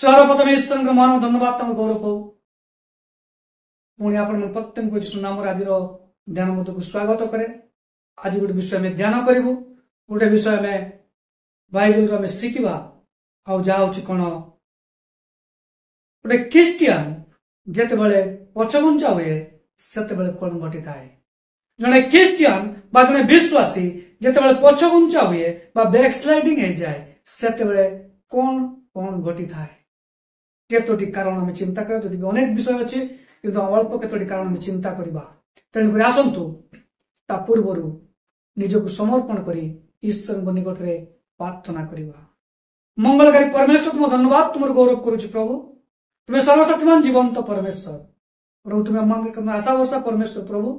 सर्वप्रथम ईश्वर मान धन्यवाद गौरव पाऊ पुणी आप प्रत्येक यीशु नाम आज ध्यान मत को स्वागत करे। आज गोटे विषय में ध्यान करूँ गोटे विषय में बाइबल आम शिखा कौन गोटे ख्रीस्टियन जिते पछघुंचा हुए से कौन घटी थाए जड़े ख्रीस्टियन जड़े विश्वासी जिते पछघुंचा हुए बैकस्लाइडिंग हो जाए से कौन कौन घटी थाए केतोटी कारण आम चिंता कर अनेक विषय अच्छे कि अल्प केतोटी कारण आम चिंता करवा तेणुक आसतु ता पूर्व निजक समर्पण कर ईश्वर निकट में प्रार्थना करवा। मंगलकारी परमेश्वर तुम धन्यवाद तुम गौरव करुच प्रभु तुम्हें सर्वशक्तिमान जीवंत परमेश्वर प्रभु तुम्हें आशा भरसा परमेश्वर प्रभु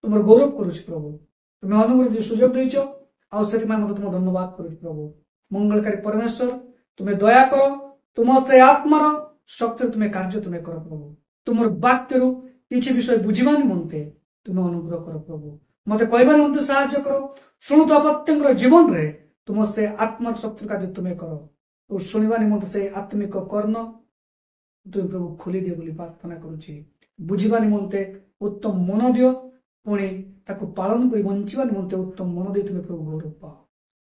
तुम गौरव करुच प्रभु तुम्हें अनुग्रह सुजोग देच आते तुम धन्यवाद करुच प्रभु। मंगलकारी परमेश्वर तुम्हें दया कर तुम से आत्मार शक्ति तुम्हें कार्य तुम्हें कर प्रभु तुम वाक्य किसी विषय बुझा निमंते तुम्हें अनुग्रह कर प्रभु मत कहवा निमंते साहाय्य कर शुणुता प्रत्येक जीवन रे तुम से आत्मार शक्ति कार्य तुम्हें कर और शुणा निमंते से आत्मिक कर्ण तुम प्रभु खोली दियो बोली प्रार्थना करुच्ची बुझा निमंते उत्तम मन दियो पुणी ताकू पालन कर बंचा निमंते उत्तम मन दे तुम्हें प्रभु गौरव पाओ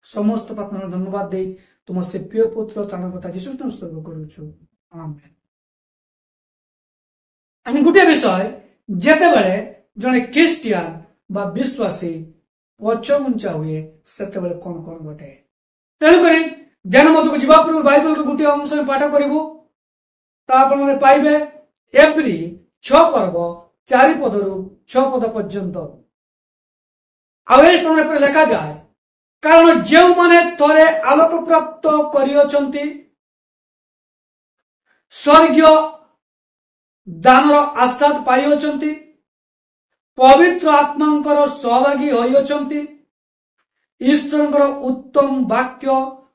समस्त प्रार्थना धन्यवाद दे तुम से प्रिय पुत्र त्राणकर्ता यीशु सर्व करुछु आमेन। आम गोटे विषय जेते बेले जड़े ख्रीस्टियन बा विश्वासी पछघुंचा हुए से कौन कौन घटे तेणुक ध्यान मत को जीवा पूर्व बाइबल को गोटे अंश में पाठ करूँ तो पाइबे एप्री 6 पर्व 4 पदरु 6 पद पर्यंत स्थान पर लिखा जाए कारण जो माने थोड़े आलोक प्राप्त करियोचंती स्वर्गीय दानर आस्वाद पाइयोचंती पवित्र आत्मांकर सहभागी होइयोचंती ईश्वरंकर उत्तम वाक्य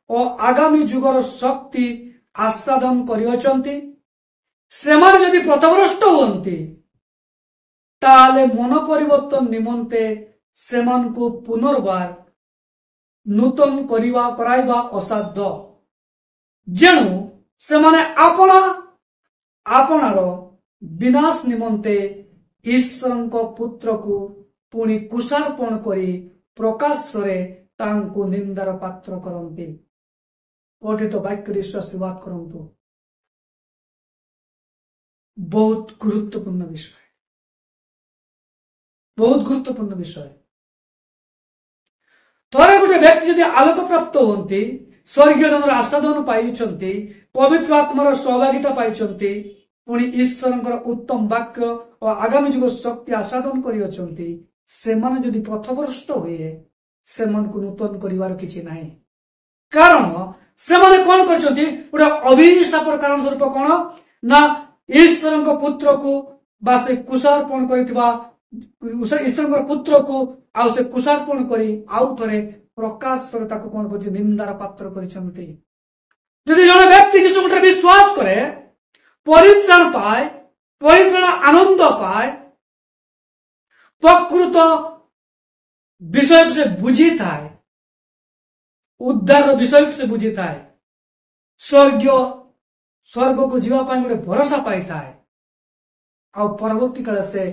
और आगामी जुगर शक्ति आस्वादन करियोचंती सेमाने यदि पथभ्रष्ट हुअन्ति ताले मन परिवर्तन निमंते सेमान को पुनर्बार नूतन कराइबा असाध्य जेणु सेमाने आपणार विनाश निमंते ईश्वर पुत्र को पुणी कुशार्पण करी प्रकाश तांको निंदार पात्र करंती। पठित वाक्य विश्वास करंतु बहुत गुरुत्वपूर्ण विषय बहुत गुरुत्वपूर्ण विषय थोड़े गोटे व्यक्ति यदि आलोक प्राप्त होती स्वर्गीय धनर आस्वादन पाई पवित्र आत्मार सहभागिता पाई पुणी ईश्वर उत्तम वाक्य और आगामी जुग शक्ति आस्वादन कर पथभ्रष्ट हुए से नूतन कर किसी ना कारण से कौन कर अभिशाप कारण स्वरूप कौन ना ईश्वर पुत्र को से कुशार्पण कर ईश्वर पुत्र को आउ से कुशार्पण करी आउ थे प्रकाश कौन कर निंदार पात्र कर जड़े व्यक्ति किसी गोटे विश्वास करे परित्राण पाए परित्राण आनंद पाए प्रकृत विषय से बुझी थाए उद्धार विषय से बुझी थाए स्वर्ग को जीवाई गोटे भरोसा पाई थाए आ परवर्ती काल से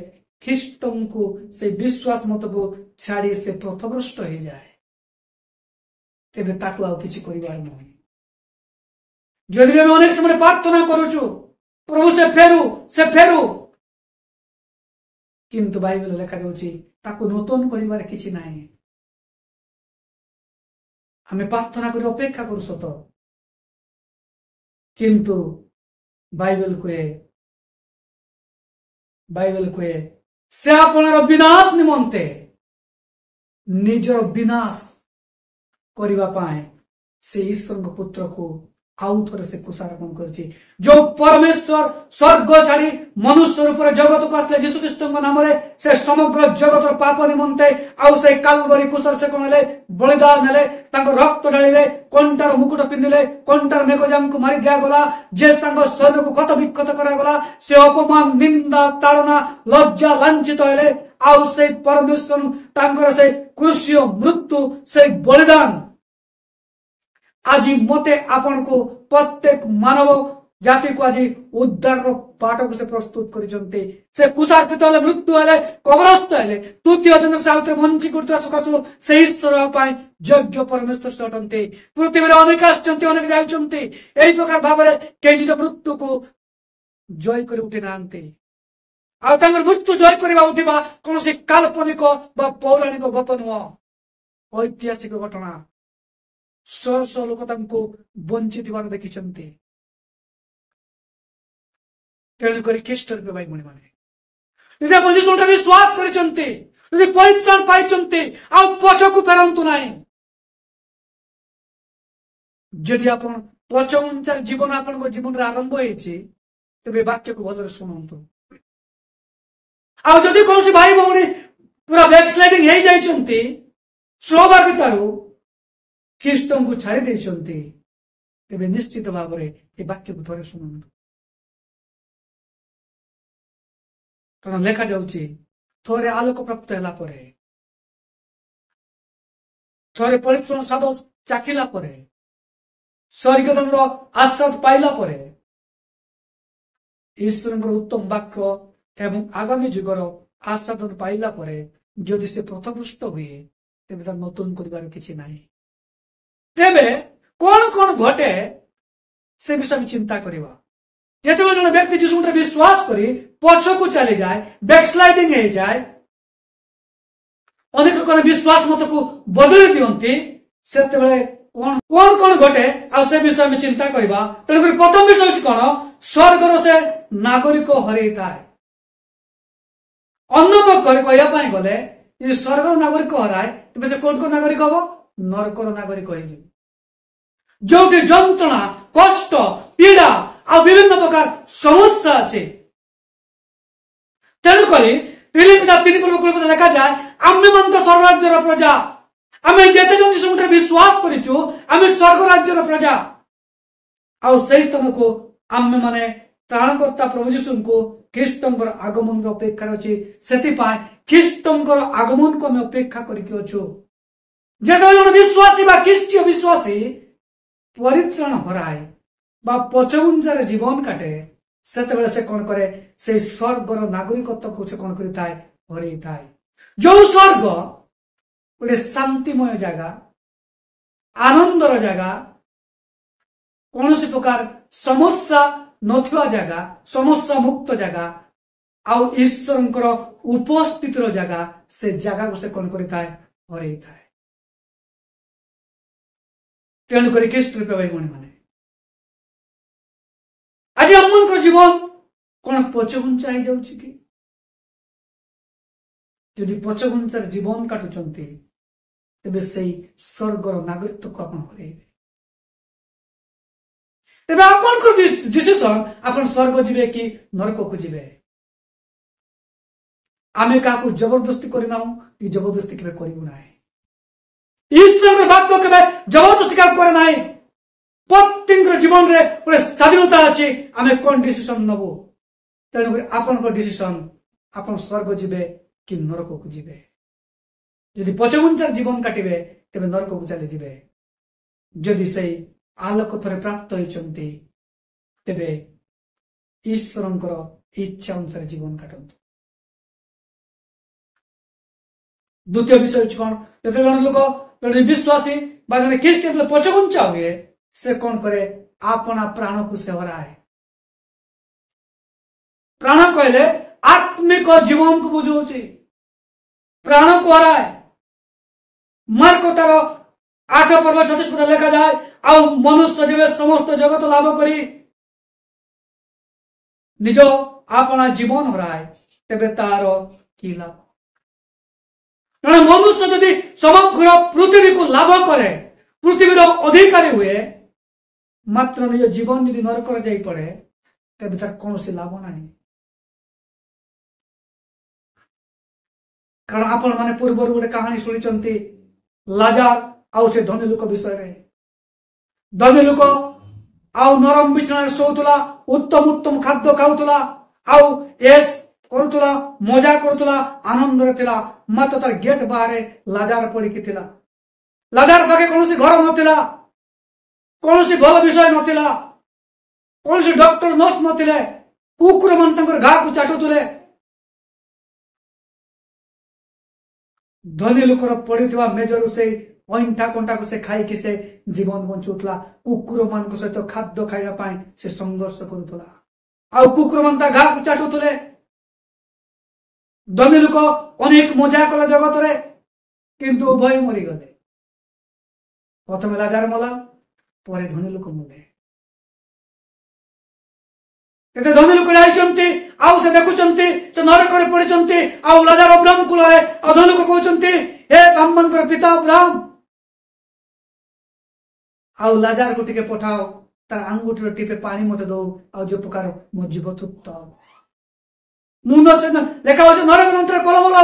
ख्रीष्टन को से विश्वास मत को छाड़ी से पथभ्रष्ट हो जाए तेबे ताकू आउ किछि करिवार नहीं जदि हम अनेक समय प्रार्थना करूछु प्रभु से फेरू किंतु बाइबल लिखा जाउछि ताकू नूतन करिवार किछि नाही हमें प्रार्थना करी अपेक्षा करू सत किंतु बाइबल कहे से आपणार विनाश निमंते निजर विनाश करिबा पाए से ईश्वर पुत्र को आउ थे से कुशार्पण कर जो परमेश्वर स्वर्ग छाड़ी मनुष्य रूप जगत को आसले यीशु ख्रीष्ट नाम से समग्र जगत पाप निमंते आउ से कालवरी कुशर से कौन बलिदान हेले रक्त ढाड़े कंटार मुकुट पिंधिले कंटार मेघजाम को मारी दिगला जे शरीर को क्षत विक्षत करागला से अपमान निंदा ताड़ना लज्जा लांछित हेले आउ से परमेश्वर से क्रूसीय मृत्यु से बलिदान आज मते आपण को प्रत्येक मानव जाति को आज उद्धार बाट को से प्रस्तुत करिसंते से कुशार्पित हेले मृत्यु हेले कबरस्थ हेले तृतीय दिन से आउथरे बंची करता सकाशु से ईश्वर पाई योग्य परमेश्वर से अटंते पृथ्वी रे अनेक आछंते अनेक जाइछंते एई प्रकार भाबरे के निज मृत्यु को जय कर उठे नांते आ तांगर मृत्यु जय करबा उठिबा कोनोसी काल्पनिक बा पौराणिक गप नुह ऐतिहासिक घटना शह शह लोक तांको वंचित बार देखिछंते तेणुकर ख्रीष्ट भाई भणी मैंने अपन जीशु विश्वास करिसंते परित्राण पाइछंते आ पछकु फेरंतु नाही जदि आपण पछगुंचार जीवन आपण जीवन रे आरंभ होईछि तबे वाक्य को भलरे सुनंतु आ जदि कोनसी भाई भौणी पूरा बैकस्लाइडिंग हे जाइछंती सहभागितारु ख्रीष्ट को छाड़ी देइछंती तबे निश्चित भाव रे ए वाक्य को थोरे सुनंतु कारण लेखा जाउची थोरे आलोक प्राप्त होला परे थोरे परिश्रम साधो चाकिला परे स्वर्गदंड आश्वाद पाइला परे ईश्वर उत्तम वाक्य एवं आगामी जुगर आस्वादन पाइला परे जदि से पथभ्रष्ट हुए तेबे तार नतुन करिबार किछि नाही तेबे कोन कोन घटे से विषय चिंता करिबा जेतेबेले जने व्यक्ति जीशु रे विश्वास करी पछकु चले जाए बैकस्लाइडिंग हे जाए अनेक लोक विश्वास मत को बदली दियंती सेतेबेले कोन कोन कोन घटे आ से विषय में चिंता करिबा तेणुकर प्रथम विषय अछि कोन स्वर्गर से नागरिक हरै थाए अन्य पक्ष कहया पाई गले यदि स्वर्गर नागरिक हराए तबे से कोन कोन नागरिक हबो नरकर नागरिक होइले जोटी जंत्रणा कष्ट पीड़ा आ विभिन्न प्रकार समस्या अच्छे तेणुक फिलिपिता 3:16 लिखा जाए आम्भे मन तो स्वर्ग राज्यर प्रजा आमे जेते जन जीशु रे विश्वास करिछु आमे स्वर्ग राज्यर प्रजा आ सही तम को आम्भे माने त्राणकर्ता प्रभु जीशु को ख्रीष्टंकर आगमन रो अपेक्षा अछि सेति पाए ख्रीष्टंकर आगमन को हम अपेक्षा करिके अछु जेते जन विश्वासी बा ख्रीष्टीय विश्वासी परित्राण हराए बा पछगुंचार जीवन काटे सेतेबेले से कोन करे से स्वर्गर नागरिकत्व को से कोन करि थाए हरै थाए जो स्वर्ग गोटे शांतिमय जगह आनंदर जगह कौन प्रकार समस्या नथिबा जगह समस्या मुक्त जगह आउ ईश्वर उपस्थित जगह से जगह को से कोन करि थाए हरै थाए तेणुक ख्रीष्ट भाई भणी माने आज आम जीवन कौन पछगुंचा हो जाउछि कि यदि पछगुंचार जीवन काटुचंती तेबे सेई स्वर्गर नागरिकत्व को आपण हरैबे तेबे आपण को डिसिजन आपण स्वर्ग जिबे कि नरक को जिबे आमे का को जबरदस्ती करिनाउ कि जबरदस्ती केबे करिबु नाही ईश्वर वाक्य केबे जबरदस्ती का करे नाही प्रत्येक जीवन रे गोटे स्वाधीनता अच्छी आमे कौन डिसीजन नबो तेणुक आपण को डिसीजन आपण स्वर्ग जिबे कि नरक को जिबे यदि पछगुंचार जीवन काटिबे तेबे नरक को चली जिबे यदि सेई आलोक थरे प्राप्त होइचंती तेबे ईश्वरंकर इच्छा अनुसार जीवन काटंतु द्वितीय विषय कौन जते जन लोक जने विश्वासी बा जने ख्रीष्टियन पछगुंचा हुए से कौन करे अपना प्राण को से हराए प्राण कहले आत्मिक जीवन को बुझौछि प्राण को हराए मार्क तार 8:36 लिखा जाए आ मनुष्य जेबे समस्त जगत लाभ करी निज अपना जीवन हराए तेबे तार की लाभ जने मनुष्य यदि समग्र पृथ्वी को लाभ करे पृथ्वीर अधिकारी हुए मात्र निज जीवन यदि नरक जाई पड़े तेबे तार कौन से लाभ नहीं कारण आपण माने पूर्व गोटे कहानी शुणी लाजार आउ से धनी लोक विषय रे धनी लोक आउ नरम बिछना शोला उत्तम उत्तम खाद्य खाऊला आउ एस करुला मजा करुला आनंद रे थिला मात्र तार गेट बाहर लाजार पड़ी कि थिला लाजार पाखे कौन घर नथिला कौन भल विषय नथिला कौन से डॉक्टर नर्स नथिले कुकुर मान तंकर घा को चाटुले धनी लोकर पड़िथिबा मेजर से अंठा कंटा को से खाई कि से जीवन बंचुतला कुकुर मान को सहित खाद्य खाइबा पाई से संघर्ष करुतला आ कुकुर मान ता घा को चाटुले धनी लोक अनेक मजा कला जगत रे किंतु उभय मरी गले प्रथम लाजार मला पर धनी लोक मले एते धनी लोक जाइचंती आउ से देखुचंती से नरक रे पड़िचंती आउ लाजार अब्राहम कुल रे अधो लोक कहउचंती हे ब्राह्मण कर पिता अब्राहम आउ लाजार को टिके पठाओ तार अंगुठी रो टिपे पानी मते दो आउ जो प्रकार मो जीव तृप्त मुंड से लेखा हो नरक मंत्र कलबल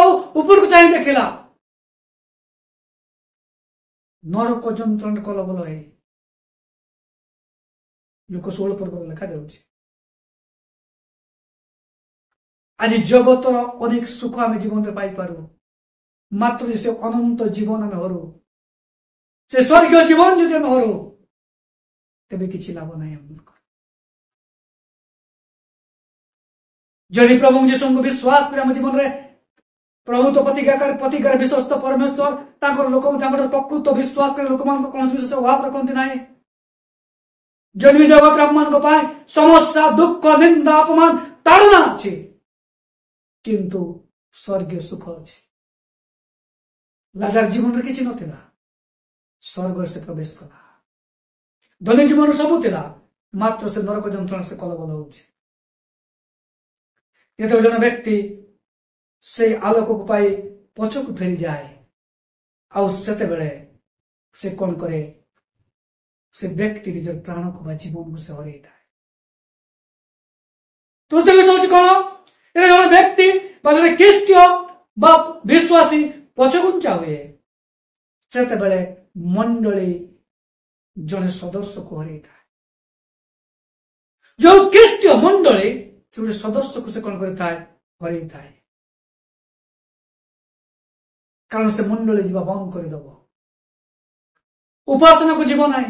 ऊपर को चाहिए देखिला नरक जंत्र कलबल है लोक 16 पर्व लेखा देउछि आज जगतर अनेक सुख आम जीवन में पाई पारू मात्र से अनंत जीवन आम हरू से स्वर्गीय जीवन जदि आम हरू तेबे किछि लाभ नहीं हम जदि प्रभु जीशु को विश्वास कर जीवन में प्रभु तो प्रतिकार विश्वस्त परमेश्वर ताकर लोक प्रकृत विश्वास कर लोक कौन विशेष अभाव रखती ना जदि भी जगत मान समस्या दुख निंदा अपमान ताड़ना अच्छी किंतु स्वर्गीय सुख अच्छी लाजार जीवन में किसी नथिला स्वर्ग से प्रवेश कला धनी जीवन सबू थिला मात्र से नरक जंत्रणा से कलबल होउछि ये जन व्यक्ति से आलोक को पाई पछक फेरी जाए आते बेले से कौन करे से व्यक्ति निज प्राण को जीवन को से हर तृतीय विषय हूँ कौन ये जन व्यक्ति जन ख्रीष्टीय विश्वासी पछगुंचा हुए से बेले मंडली जने सदस्य को हर जो ख्रीष्टीय मंडली से गोटे सदस्य को से कौन करता है हर कारण से मंडली जीवा बंद करदेव उपासना को जीव ना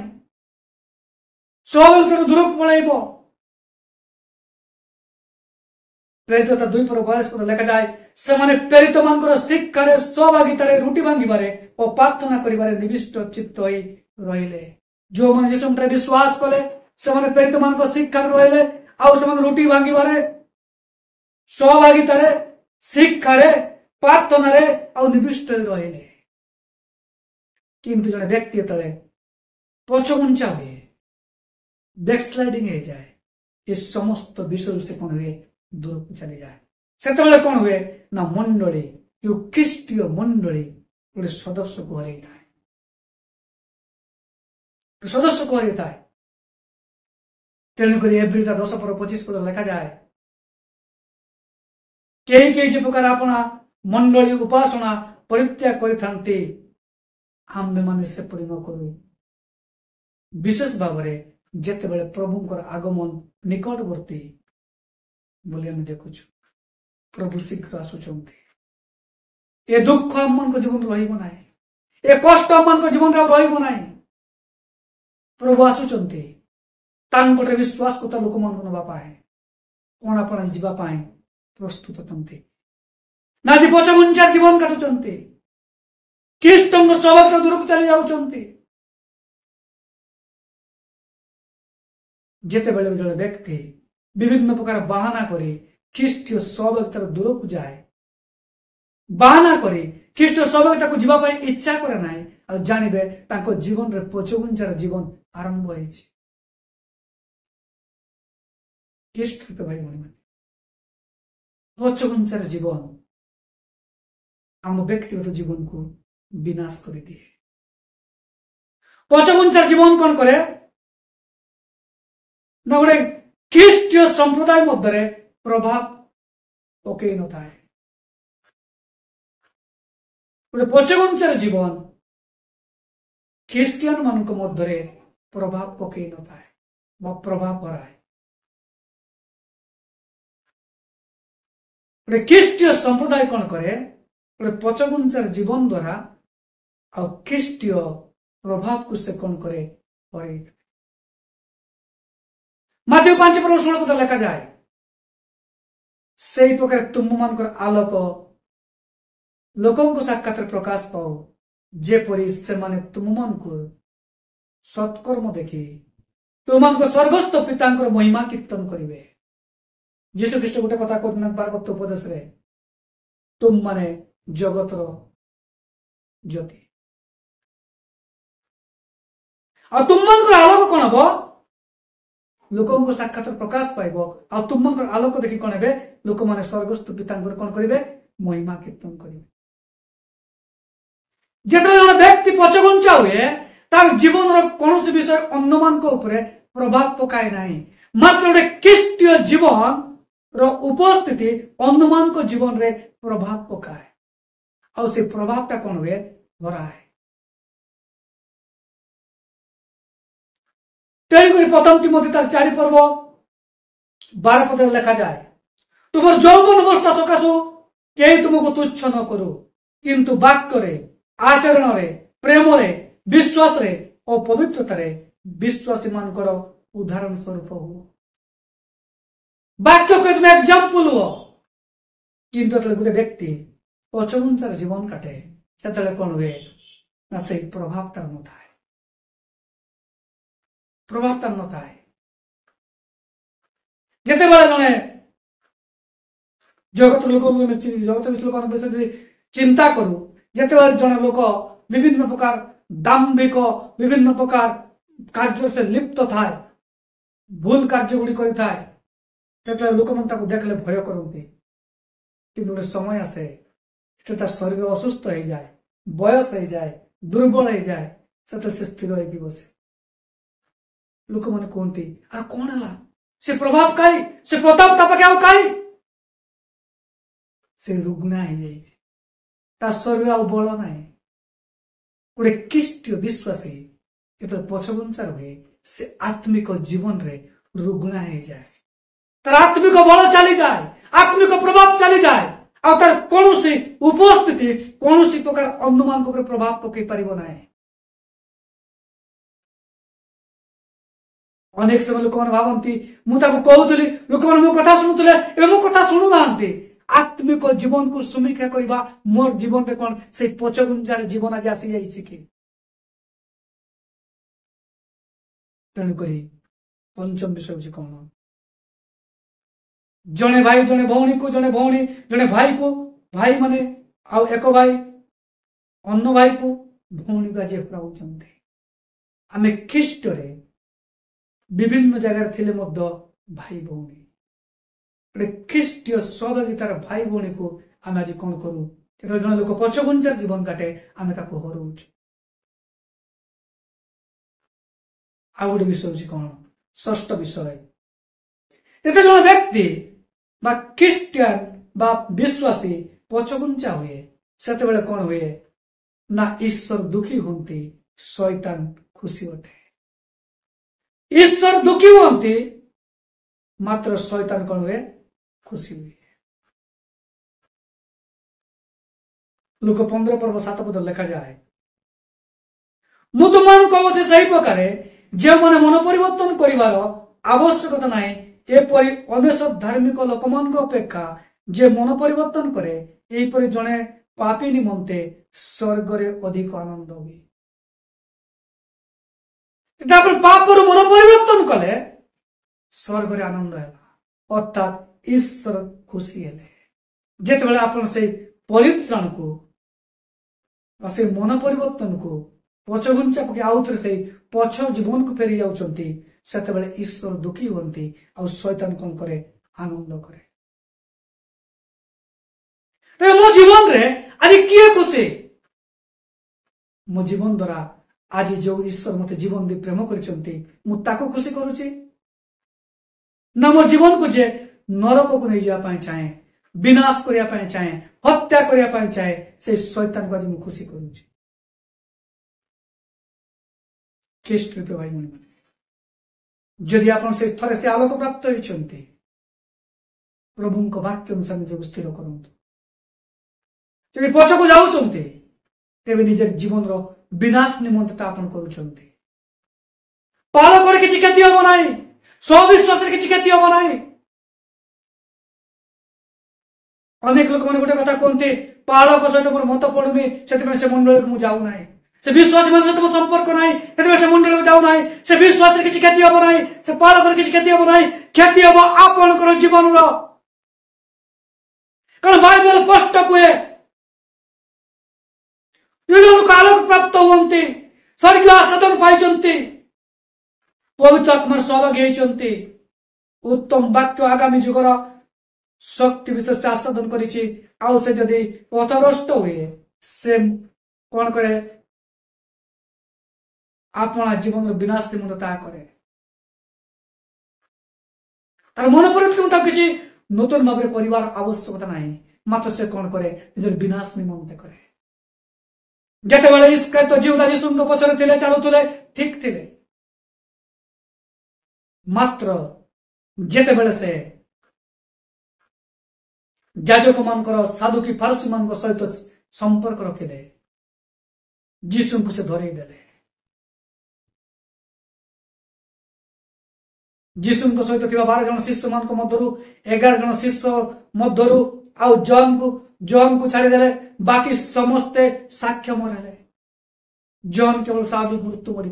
स्वाभाविक दूर को पलैब प्रेरित 2:42 पद लेखा जाए से माने प्रेरित मानकर शिक्षार सहभागितार रुटी भांगिबारे और प्रार्थना करिबारे निविष्ट चित्त होई रहिले जो माने यीशु मसीह विश्वास कले से माने प्रेरित मानकर शिक्षार रहिले आउ से माने रुटी भांगिबारे सहभागितार शिक्षार प्रार्थना रे आउ निविष्ट होई रहिले किंतु जने व्यक्ति तले पछगुंचा हुए बैकस्लाइडिंग हो जाए ये समस्त विषय से कौन हुए दूर को चली जाए से कौन हुए ना मंडली जो ख्रीष्टीय मंडली गोटे सदस्य को हर सदस्य को हर तेणुक एभ्रिता 10:25 पद लेखा जाए कई जो प्रकार अपना मंडली उपासना परित्याग करते आम्भे माने से परि न करू विशेष भाव में जेते बेले प्रभुंकर आगमन निकटवर्ती बोली हम देखुछु प्रभु शीघ्र आसुचंती ए दुख आम जीवन रहिबो नाही ए कष्ट आम जीवन रहिबो नाही प्रभु आसुचंती तांकोटे विश्वास को लोक मन नबा पाए कोन आपण जीवा पाए प्रस्तुत तंती ना जी पछगुंचार जीवन काटुचंती ख्रीष्टंग स्वभाव दूर को चली जाउचंती जेते बेले जड़े व्यक्ति विभिन्न प्रकार बाहाना करी ख्रीष्टीय स्वभाविकतार दूर को जाए बाहाना करी ख्रीष्टीय स्वभाविकता को जीवा पाई इच्छा करे नाही आ जानिबे ताको जीवन रे पछगुंचार जीवन आरंभ होइछि ख्रीष्ट रूपे भाई मन पछगुंचार जीवन आम व्यक्तिगत जीवन को विनाश कर दिए पछगुंचार जीवन कौन करे ना गोटे ख्रीष्टीय संप्रदाय मध्य प्रभाव पकई न थाए गोटे पछगुंचार जीवन ख्रीस्टियन मान मध्य प्रभाव पकई न थाए प्रभाव हराए गोटे ख्रीष्टीय संप्रदाय कौन करे गोटे पछगुंचार जीवन द्वारा आ ख्रीष्टीय प्रभाव को से कौन करे माथ्यू 5:16 लिखा जाए से प्रकार तुम मान आलोक लोकों साक्षात प्रकाश पाओ जेपरी से माने तुम मान सत्कर्म देखी तुम स्वर्गस्थ पिता महिमा कीर्तन करेंगे। जीशु ख्रीष्ट गोटे कथा कहते 12 उपदेश रे तुम माने जगतर ज्योति आ तुम आलोक कौन हम लोक साक्षात प्रकाश पाइब आ तुम आलोक देखी कौन हे लोक मैंने स्वर्गस्थ पिता कौन करेंगे महिमा कीर्तन करेंगे। जिते जन व्यक्ति पछघुंचा हुए तार जीवन कौन विषय अन्य मान प्रभाव पकाए ना मात्र गोटे ख्रीष्टीय जीवन उपस्थिति अन्य मान जीवन रे प्रभाव पकाए आ से प्रभावटा कौन हुए हराए। तेणुक प्रथम तिमोथी तार 4:12 लिखा जाए तुम यौवन अवस्था सकाशु कई तुमको तुच्छ न करू किंतु वाक्य आचरण प्रेम विश्वास और पवित्रता विश्वासी मानकर उदाहरण स्वरूप हो। वाक्य को तुम एग्जाम्पल हो किंतु गोटे व्यक्ति पछघुंचार जीवन काटे से कौन हुए ना से प्रभाव तार न थाए प्रभाव तार न थाए। जिते बड़े जड़े जगत लोक विषय चिंता करू जिते बड़े जड़े लोक विभिन्न प्रकार दाम्भिक विभिन्न प्रकार कार्य से लिप्त थाए भूल कार्य गुड़ी करे लोक मन देखले भय करते कि समय आसे तार शरीर असुस्थ हो जाए बयस हो जाए दुर्बल हो जाए से स्थिर हो बसे लोक मैंने कहते अरे कौन है से प्रभाव कई से प्रताप तापके कई से रुग्णा हो जाए शरीर आ बल ना गोटे ख्रीष्टीय विश्वासी जो पछघुंचार हुए से आत्मिक जीवन रे रुग्णा हो जाए तार आत्मिक बल चली जाए आत्मिक प्रभाव चली जाए और तार कौन उपस्थिति कौन प्रकार अन्य मान प्रभाव पकई पार ना। अनेक समय लोक मैंने भावती मुझे कहूली लोक मैंने मो कथा शुणुले ए मो कथा शुणु ना आत्मिक जीवन को समीक्षा करवा मोर जीवन रे कौन से पछघुंचार जीवन आज आसी जाइए कि तेणुक पंचम विषय हूँ कौन जड़े भाई जड़े भौणी को जड़े भौणी जड़े भाई को भाई माने आउ एक भाई अन्य भाई को भौणी का जे पाते आम ख्रीष्ट रे विभिन्न जगह थिले मध्य भाई भौणी गोटे ख्रीष्टीय सहभागितार भाई भौणी को आम आज कौन करूँ जन लोक पछघुंचार जीवन काटे आम हरऊ। आ गोटे विषय हूँ कौन षष्ठ विषय जते जन व्यक्ति बा ख्रीष्टियान बा विश्वासी पछघुंचा हुए से कौन हुए ना ईश्वर दुखी होती शैतान खुशी उठे। ईश्वर दुखी होती मात्र शैतान कौन हुए खुशी हुए। लुक 15:7 लिखा जाए मु तुम कहते से प्रकार जो मैंने मन परिवर्तन कर आवश्यकता ना एपरी अनेक धार्मिक लोक मान अपेक्षा जे मन परिवर्तन करे यहीपरि जड़े पापी निमंते स्वर्ग रे अधिक आनंद हुए। पापर मन परिवर्तन कले स्वर्ग रे आनंद है अर्थात ईश्वर खुशी है जिते आप परित्राण को से मन परिवर्तन को पछघुंचा पके आउ थे से पछ जीवन को फेरी जाउछंती सेते ईश्वर दुखी होती आ शैतान कौन करे आनंद करे। मो जीवन रे आज किए खुशी मो जीवन द्वारा आज जो ईश्वर मते जीवन दी प्रेम करछंती मु ताको खुशी करूची ना मोर जीवन को जे नरक को नहीं जा पाए चाहे विनाश करिया पाए चाहे हत्या करिया पाए चाहे से शैतान को आज मु खुशी करूची। ख्रीष्ट रूपे भाई मन जदि आप थे से आलोक प्राप्त होती प्रभु वाक्य अनुसार निज स्थिर करूँ जब पछ को जाऊँ तेज निजर जीवन विनाश निमंते आप करुँच पाल कर क्षति हम ना स्वविश्वास किसी क्षति हम ना। अनेक लोक मैंने गोटे कथा कहते पाड़क सहित मोर मत पड़ुनी से मंडल को जाऊना से विश्वास मान सहित संपर्क ना से मंडल को जाऊना से विश्वास किसी क्षति हम ना से पाड़क किसी क्षति हम ना क्षति हम आपणकर जीवन कारण बाइबल स्पष्ट कहे आलोक प्राप्त हुए स्वर्गीय आस्वादन पाई पवित्र आत्मार सहभागी होती उत्तम वाक्य आगामी जुगर शक्ति विषय से आस्वादन करिछि आउ से जदि पथभ्रष्ट हुए से कौन करे अपना जीवन विनाश निमंत ता करे तार मन परिवर्तन किसी नूतन भाव परिवार आवश्यकता नहीं मात्र से कौन करे निजर विनाश निमंत करे जते बेले इसका तो जीवदा यीशु को पछरे थिले चलुथले ठीक थिले मात्र जेते बेले से जाजक मानकर साधु की फारसी मान सहित संपर्क रखिले जीसु को से धरई देले जीसु को सहित 12 जन शिष्य मान मध्य 11 जन शिष्य मध्य आउ जॉन को छाड़ी देले बाकी समस्ते साक्ष्य मरले जॉन केवल स्वाभाविक मृत्यु मरी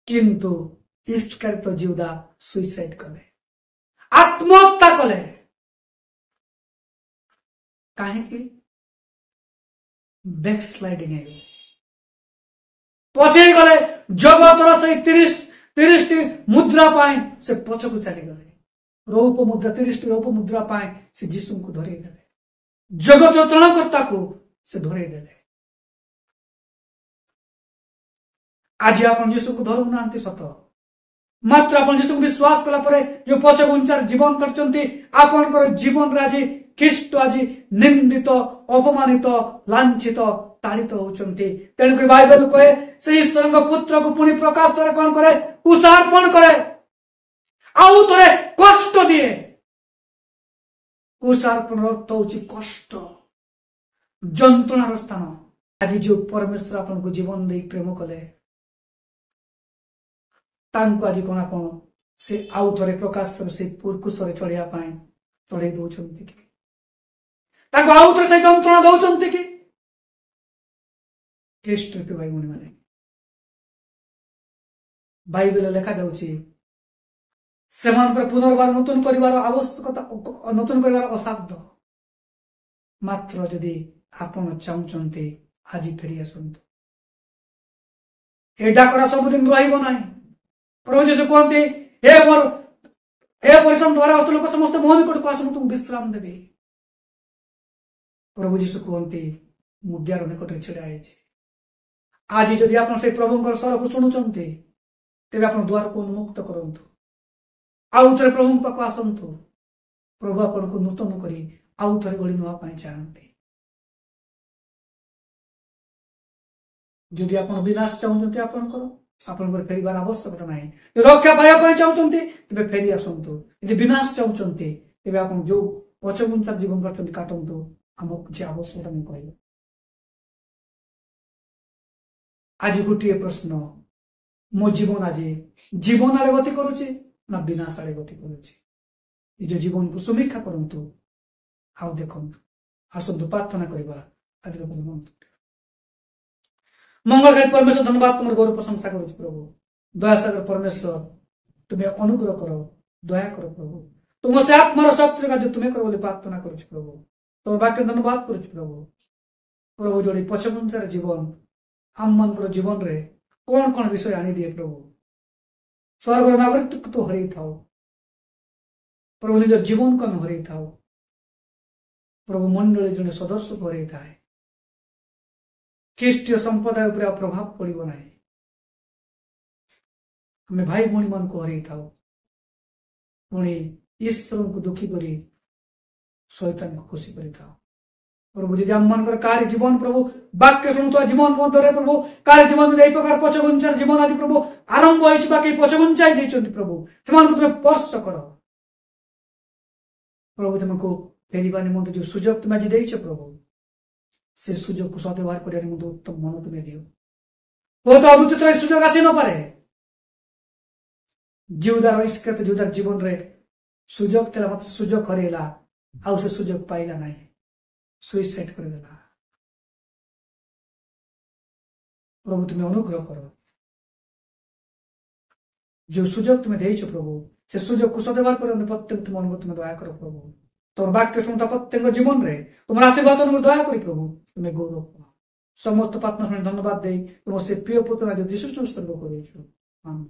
किंतु इस्करियोत जीवदा सुइसाइड कले आत्महत्या कले कहीं बैकस्लाइडिंग है पचे गले जगतर से 30 मुद्रा पाए से पछ को चली गले रौप मुद्रा 30 रौप मुद्रा पाए से जीसु को धरे देले जगत त्रणकर्ता को से धरे देले आज आप जीसु को धरू ना सत मात्र आप जीसु को विश्वास कला परे जो पछ गुंचार जीवन करचंती आपनकर जीवन रे आज ख्रीष्ट आज निंदित अपमानित लांछित ताड़ित होचंती तेणुक बाइबल कहे से ईश्वर पुत्र को पुणी प्रकाश रे कौन करे कुशार्पण करे आउ थोड़े कष्ट दिए कुशार्पण अर्थ होची कष्ट जंत्रणार स्थान आज जो परमेश्वर आपन को जीवन दे प्रेम कले तांको आज कौन आप से आउ थे प्रकाश से कुशरे चढ़िया चढ़े दौरान कि आउ थे से जंत्रणा दौरान कि ख्रीष्ट भाई भूणी मैंने बाइबल लिखा जाऊँगी से पुनर्बार नतून कर आवश्यकता नतून कर असाध्य मात्र जदि आपण चाहते आज फेरी आसतु ए डाकरा सबुदिन रहा प्रभु जीशु कहते हे परिश्रम द्वारा अस्त लोक समस्त मोह निकट को आस तुमको विश्राम देवी प्रभु जीशु कहते मुद्यार निकट छिड़ा आज जदि आप प्रभु स्वर को शुणुंटे तेज आप द्वार को उन्मुक्त करूँ आउ थे प्रभु पाक आसतु प्रभु आपन को नूतन कर आउ थे गढ़ी नापी चाहते जदि आप विनाश चाहते आपंकर फेरबार आवश्यकता ना रक्षा पाइबा चाहते तेज फेरी आसतु यदि विनाश चाहते तेज आप जो पछगुंचार जीवन कर काटतु आम किसी आवश्यकता नहीं कह आज गोटे प्रश्न मो जीवन आज जीवन आड़े गति करुचे ना विनाश आड़े गति करुचे निज जीवन को समीक्षा करंतु आउ देखंतु आसंतु प्रार्थना करबा आज मंगलकारी परमेश्वर धन्यवाद तुम गौरव प्रशंसा करुच प्रभु दया सागर परमेश्वर तुम्हें अनुग्रह करो दया करो प्रभु तुम से आत्मार शक्ति कार्य तुम्हें करो प्रार्थना करुच प्रभु तुम वाक्य धन्यवाद करुच प्रभु प्रभु जोड़ी पछगुंचार जीवन आम मान जीवन रे कौन कौन विषय आनी दिए प्रभु स्वर्ग नागरिक तो हरई था प्रभु निज जीवन को आम हरई था प्रभु मंडली जड़े सदस्य को हरई था ख्रीष्टीय संप्रदाय पर प्रभाव पड़ो ना आम भाई भौणी मान को हरई था पुणी ईश्वर को दुखी करी शैतान को खुशी करी था प्रभु जी आम मान कार्य जीवन प्रभु वाक्य शुणुवा जीवन मध्य प्रभु कार्य जीवन यही प्रकार पछगुंचार जीवन आज प्रभु आरंभ होती पछगुंचाई प्रभु से तुम्हें स्पर्श कर प्रभु तुमको फेरवा निमंत जो सुजोग तुम्हें आज देच प्रभु से सुजोग को सदव्यवहार करने उत्तम मन तुम्हें दियो बहुत अद्भुत सुजोग आसी न पारे जीवदार इस्कत जीवदार जीवन रे सुजोग तेला मत सुजोग करेला आउ से सुजोग पाइला नहीं सुइसाइड कर देला। प्रभु तुम्हें अनुग्रह करो जो सुजोग तुम्हें देइछो प्रभु से सुजोग को सदव्यवहार कर प्रत्येक तुम अनुग्रह तुम्हें दया करो प्रभु तोर वाक्य शुणता प्रत्येक जीवन रे तुम आशीर्वाद अनुग्रह दया करी प्रभु तुम्हें गौरव समस्त प्रार्थना शुणी धन्यवाद दे तुम से प्रिय पुत्र यीशु ख्रीष्ट सर्व करूछु आमीन।